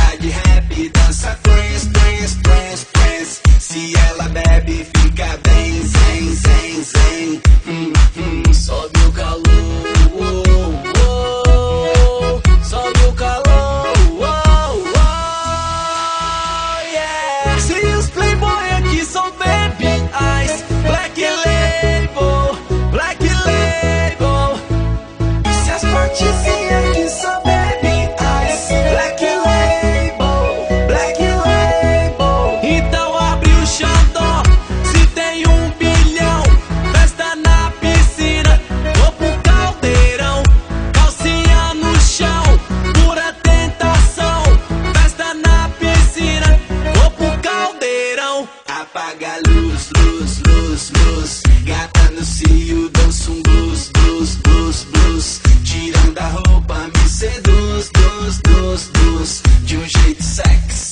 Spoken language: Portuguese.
tá de rap, dança trance, trance, trance, trance. Se ela bebe, fica bem, zen, zen, zen. Sobe o calor, sobe o calor, yeah. Se os playboy aqui são baby eyes, black label, black label. E se as partezinhas aqui são baby eyes, black label, black label. Então abre o xandó, se tem 1 bilhão, festa na piscina, vou pro caldeirão, calcinha no chão, pura tentação, festa na piscina, vou pro caldeirão. Apaga a luz, luz, luz, luz, gata no cio, dança um blues, blues, blues, blues. Tirando a roupa, me seduz, dus, dus, dus, de um jeito sexy.